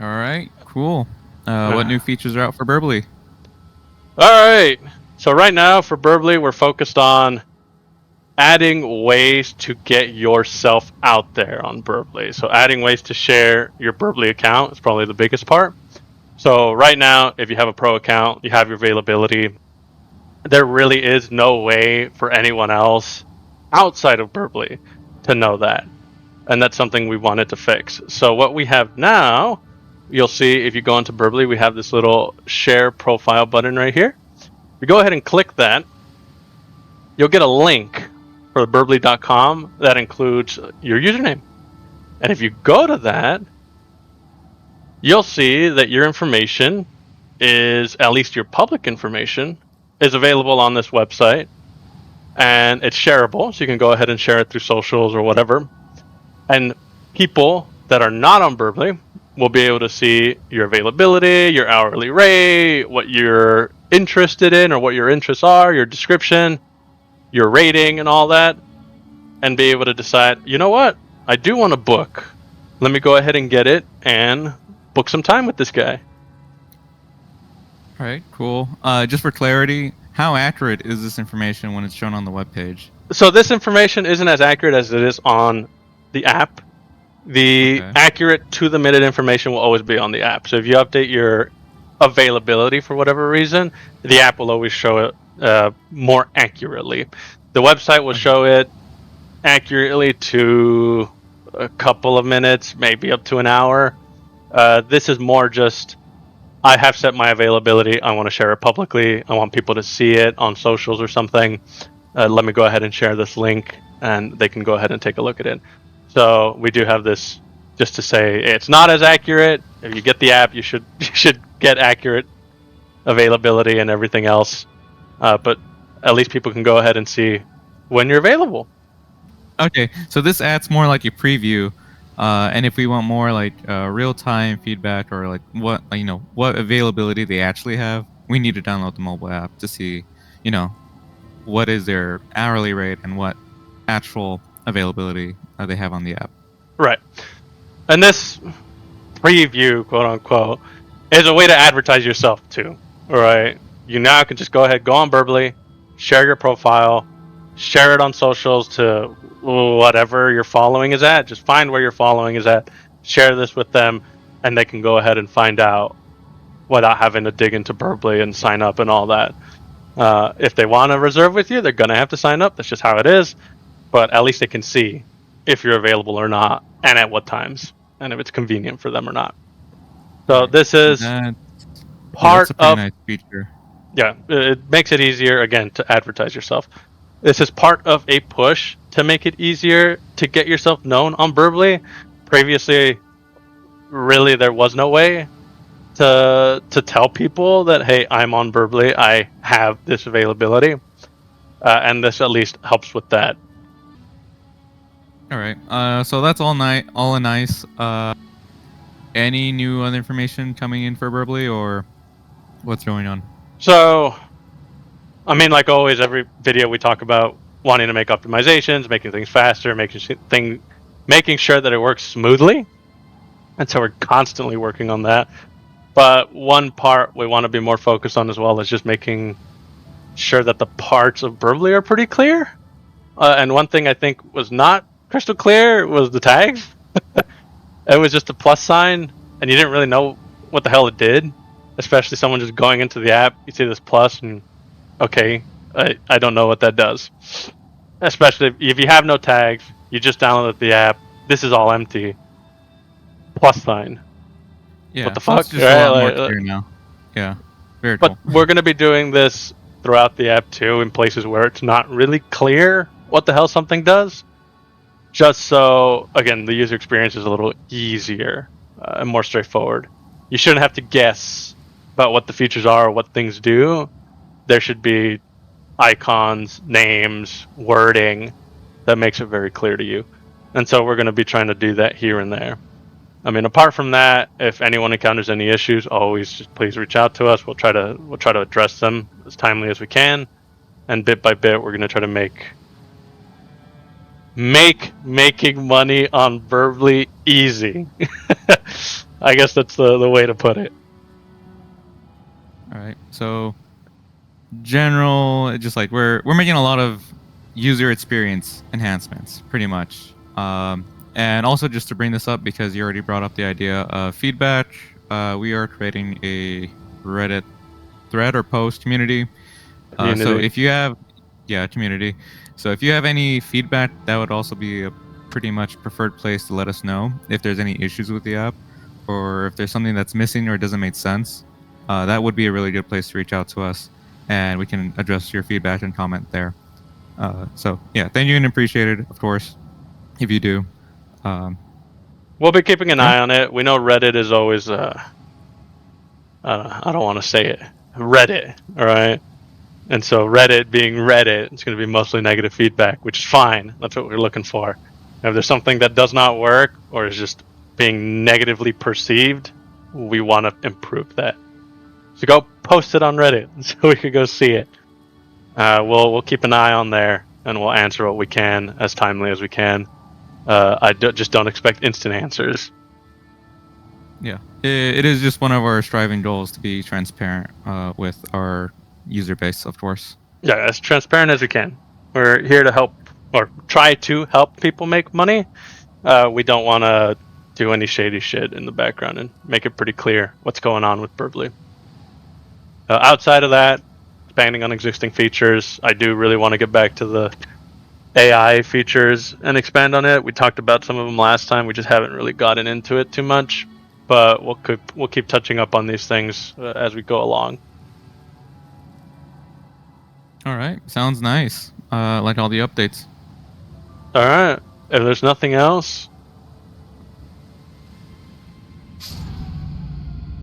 All right, cool. What new features are out for Birbli? All right. So right now for Birbli, we're focused on adding ways to get yourself out there on Birbli. So adding ways to share your Birbli account is probably the biggest part. So right now, if you have a pro account, you have your availability. There really is no way for anyone else outside of Birbli to know that. And that's something we wanted to fix. So what we have now, you'll see if you go into Birbli, we have this little share profile button right here. If you go ahead and click that, you'll get a link for Birbli.com that includes your username. And if you go to that, you'll see that your information is, at least your public information, is available on this website. And it's shareable, so you can go ahead and share it through socials or whatever. And people that are not on Birbli will be able to see your availability, your hourly rate, what you're interested in or what your interests are, your description, your rating, and all that, and be able to decide, you know what, I do want to book. Let me go ahead and get it and book some time with this guy. All right, cool. Just for clarity, how accurate is this information when it's shown on the webpage? So this information isn't as accurate as it is on the app. The accurate to the minute information will always be on the app. So if you update your availability for whatever reason, the app will always show it more accurately. The website will show it accurately to a couple of minutes, maybe up to an hour. This is more just, I have set my availability. I want to share it publicly. I want people to see it on socials or something. Let me go ahead and share this link, and they can go ahead and take a look at it. So we do have this just to say it's not as accurate. If you get the app, you should get accurate availability and everything else. But at least people can go ahead and see when you're available. Okay, so this adds more like a preview, and if we want more like real-time feedback or like what what availability they actually have, we need to download the mobile app to see, what is their hourly rate and what actual availability they have on the app. Right. And this preview, quote unquote, is a way to advertise yourself too. All right. You now can just go ahead, go on Birbli, share your profile, share it on socials to whatever your following is at. Just find where your following is at, share this with them, and they can go ahead and find out without having to dig into Birbli and sign up and all that. If they want to reserve with you, they're going to have to sign up. That's just how it is. But at least they can see if you're available or not, and at what times, and if it's convenient for them or not. So this is part that's a pretty of nice feature. Yeah, it makes it easier again to advertise yourself. This is part of a push to make it easier to get yourself known on Birbli. Previously, really there was no way to tell people that, hey, I'm on Birbli, I have this availability, and this at least helps with that. All right. So that's all nice. Any new other information coming in for Birbli, or what's going on? So, I mean, like always, every video we talk about wanting to make optimizations, making things faster, making sure that it works smoothly, and so we're constantly working on that. But one part we want to be more focused on as well is just making sure that the parts of Birbli are pretty clear. And one thing I think was not crystal clear was the tags. It was just a plus sign, and you didn't really know what the hell it did. Especially someone just going into the app, you see this plus, and okay, I don't know what that does. Especially if you have no tags, you just downloaded the app, this is all empty. Plus sign. Yeah, What the so fuck? it's just a lot more clear now. Yeah, very cool. But we're going to be doing this throughout the app too, in places where it's not really clear what the hell something does. Just so, again, the user experience is a little easier and more straightforward. You shouldn't have to guess about what the features are or what things do. There should be icons, names, wording that makes it very clear to you. And so we're going to be trying to do that here and there. I mean, apart from that, if anyone encounters any issues, always just please reach out to us. We'll try to address them as timely as we can, and bit by bit, we're going to try to make making money on Birbli easy. I guess that's the way to put it. All right. So general, just like we're making a lot of user experience enhancements, pretty much. And also just to bring this up because you already brought up the idea of feedback, we are creating a Reddit thread or post community. So Community. if you have, yeah, community. So if you have any feedback, that would also be a pretty much preferred place to let us know if there's any issues with the app or if there's something that's missing or doesn't make sense. That would be a really good place to reach out to us, and we can address your feedback and comment there. So yeah, thank you and appreciate it, of course, if you do. Um, We'll be keeping an yeah, eye on it. We know Reddit is always I don't want to say it. Reddit, all right? And so Reddit being Reddit, it's going to be mostly negative feedback, which is fine. That's what we're looking for. If there's something that does not work or is just being negatively perceived, we want to improve that. So go post it on Reddit so we could go see it. We'll keep an eye on there and we'll answer what we can as timely as we can. Just don't expect instant answers. yeah. It is just one of our striving goals to be transparent with our user base, of course. Yeah, as transparent as we can. We're here to help or try to help people make money. We don't want to do any shady shit in the background and make it pretty clear what's going on with Birbli. Outside of that, expanding on existing features, I do really want to get back to the AI features and expand on it. We talked about some of them last time. We just haven't really gotten into it too much, but we'll keep touching up on these things as we go along. All right, sounds nice. Like all the updates. All right. If there's nothing else,